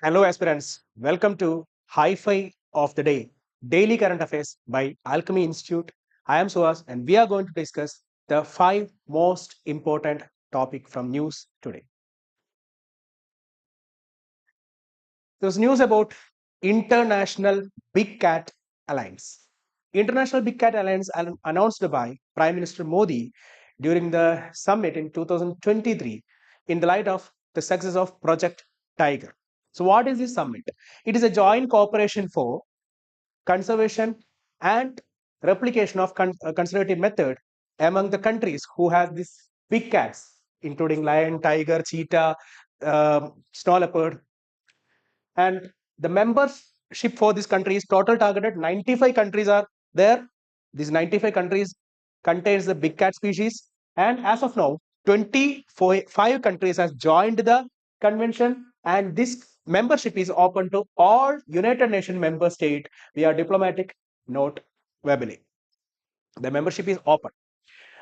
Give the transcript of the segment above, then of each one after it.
Hello, aspirants. Welcome to Hi-Fi of the Day, Daily Current Affairs by Alchemy Institute. I am Suhas, and we are going to discuss the 5 most important topic from news today. There's news about International Big Cat Alliance. International Big Cat Alliance announced by Prime Minister Modi during the summit in 2023 in the light of the success of Project Tiger. So, what is this summit? It is a joint cooperation for conservation and replication of conservative method among the countries who have these big cats, including lion, tiger, cheetah, snow leopard, and the membership for this country is total targeted 95 countries are there. These 95 countries contains the big cat species, and as of now 25 countries has joined the convention, and this membership is open to all United Nations member state via diplomatic note verbally. The membership is open.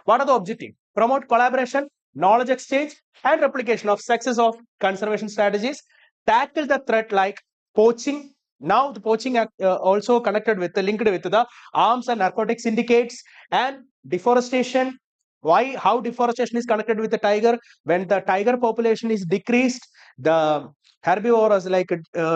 What are the objectives? Promote collaboration, knowledge exchange, and replication of success of conservation strategies. Tackle the threat like poaching. Now the poaching also connected with linked with the arms and narcotics syndicates and deforestation. Why? How deforestation is connected with the tiger? When the tiger population is decreased, the herbivores like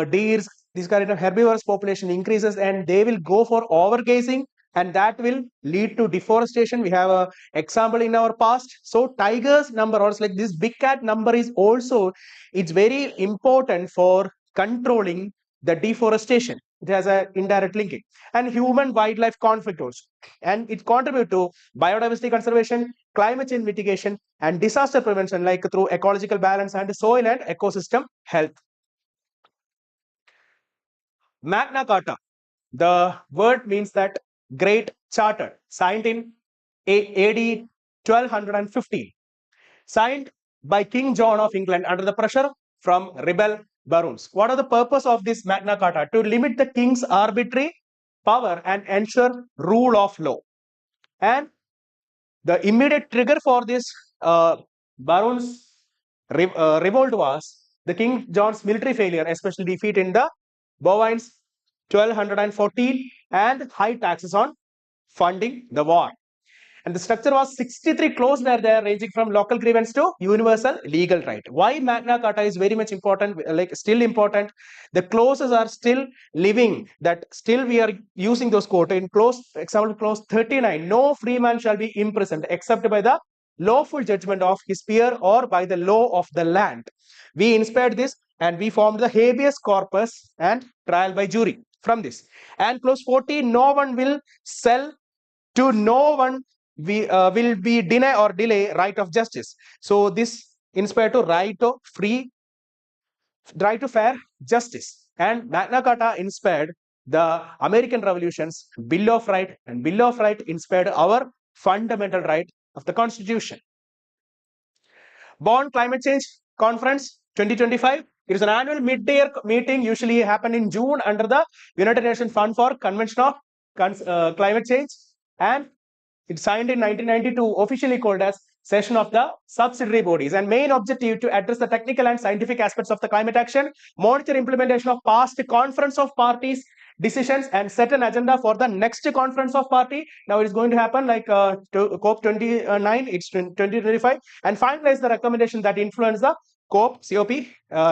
deers, this kind of herbivores population increases, and they will go for overgrazing, and that will lead to deforestation. We have a example in our past. So tigers number, or like this big cat number, is also, it's very important for controlling the deforestation. It has a indirect linking, and human wildlife conflict also, and it contribute to biodiversity conservation, climate change mitigation, and disaster prevention, like through ecological balance and soil and ecosystem health. Magna Carta, the word means that Great Charter, signed in AD 1215, signed by King John of England under the pressure from rebel barons. What are the purpose of this Magna Carta? To limit the king's arbitrary power and ensure rule of law. And the immediate trigger for this barons revolt was the King John's military failure, especially defeat in the Bovines 1214, and high taxes on funding the war. And the structure was 63 clauses were there, ranging from local grievance to universal legal right. Why Magna Carta is very much important, like still important? The clauses are still living, that still we are using those quotes. In clause, example, clause 39, no free man shall be imprisoned except by the lawful judgment of his peer or by the law of the land. We inspired this, and we formed the habeas corpus and trial by jury from this. And clause 40, no one will sell to no one will be deny or delay right of justice. So this inspired to right to fair justice. And Magna Carta inspired the American Revolution's Bill of Right, and Bill of Right inspired our fundamental right of the Constitution. Bonn Climate Change Conference 2025. It is an annual mid-year meeting, usually happen in June under the United Nations Fund for Convention of Climate Change, and it signed in 1992, officially called as session of the subsidiary bodies, and main objective to address the technical and scientific aspects of the climate action, monitor implementation of past conference of parties decisions, and set an agenda for the next conference of party. Now it is going to happen like COP 29, it's 2025, and finalize the recommendation that influence the COP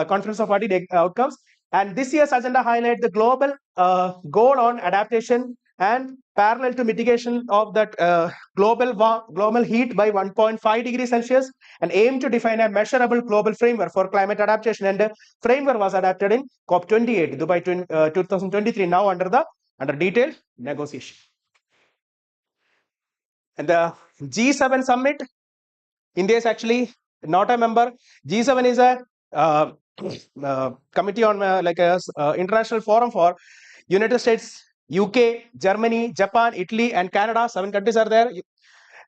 conference of party outcomes. And this year's agenda highlight the global goal on adaptation and parallel to mitigation of that global heat by 1.5 degrees Celsius, and aim to define a measurable global framework for climate adaptation. And the framework was adapted in COP 28, Dubai 2023, now under detailed negotiation. And the G7 summit, India is actually not a member. G7 is a committee on international forum for United States, UK, Germany, Japan, Italy, and Canada. 7 countries are there,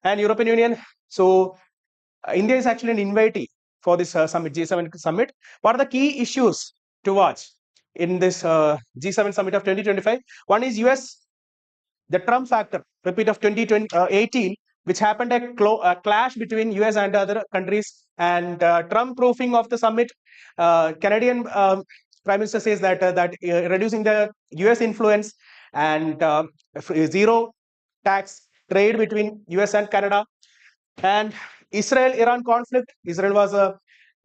and European Union. So India is actually an invitee for this summit, G7 summit. What are the key issues to watch in this G7 summit of 2025? One is US, the Trump factor, repeat of 2018, which happened a clash between US and other countries, and Trump proofing of the summit. Canadian Prime Minister says that reducing the US influence and zero tax trade between US and Canada. And Israel-Iran conflict. Israel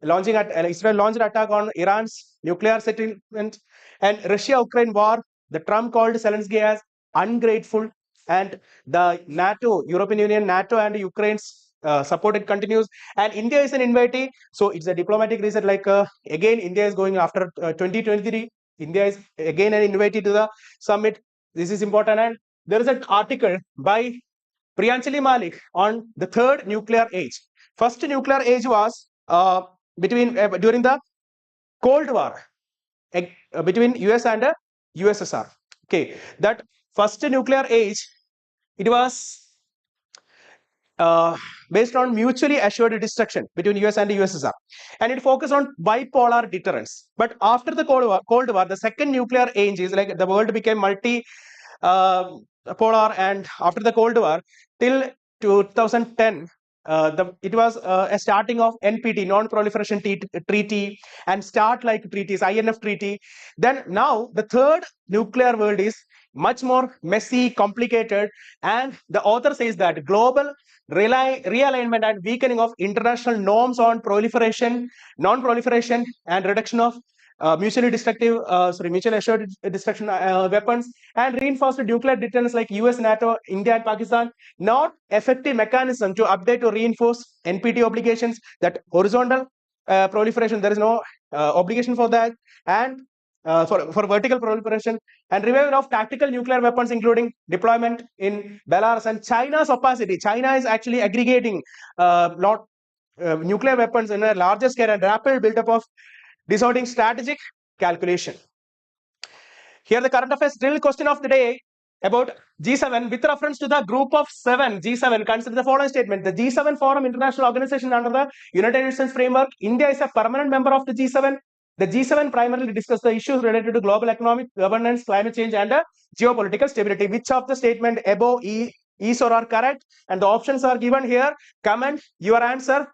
launched an attack on Iran's nuclear settlement. And Russia-Ukraine war. The Trump called Zelensky as ungrateful. And the NATO, European Union, NATO, and Ukraine's support it continues. And India is an invitee, so it's a diplomatic reason. Like again, India is going after 2023. India is again an invitee to the summit. This is important. And there is an article by Priyanjali Malik on the third nuclear age. First nuclear age was during the Cold War between US and USSR. Okay, that first nuclear age, it was based on mutually assured destruction between US and USSR, and it focused on bipolar deterrence. But after the Cold War, the second nuclear age is like the world became polar, and after the Cold War till 2010, it was a starting of NPT, Non-Proliferation Treaty, and START like treaties, INF Treaty. Then now the third nuclear world is much more messy, complicated, and the author says that global realignment and weakening of international norms on proliferation, non-proliferation, and reduction of mutually assured destruction weapons, and reinforced nuclear deterrence like US, NATO, India, and Pakistan, not effective mechanism to update or reinforce NPT obligations. That horizontal proliferation, there is no obligation for that, and for vertical proliferation, and revival of tactical nuclear weapons, including deployment in Belarus, and China's opacity. China is actually aggregating nuclear weapons in a larger scale and rapid buildup of disordering strategic calculation. Here the current affairs drill question of the day about G7 with reference to the group of 7. G7, consider the following statement. The G7 Forum, international organization under the United Nations framework. India is a permanent member of the G7. The G7 primarily discuss the issues related to global economic governance, climate change, and geopolitical stability. Which of the statement above is or are correct? And the options are given here. Comment your answer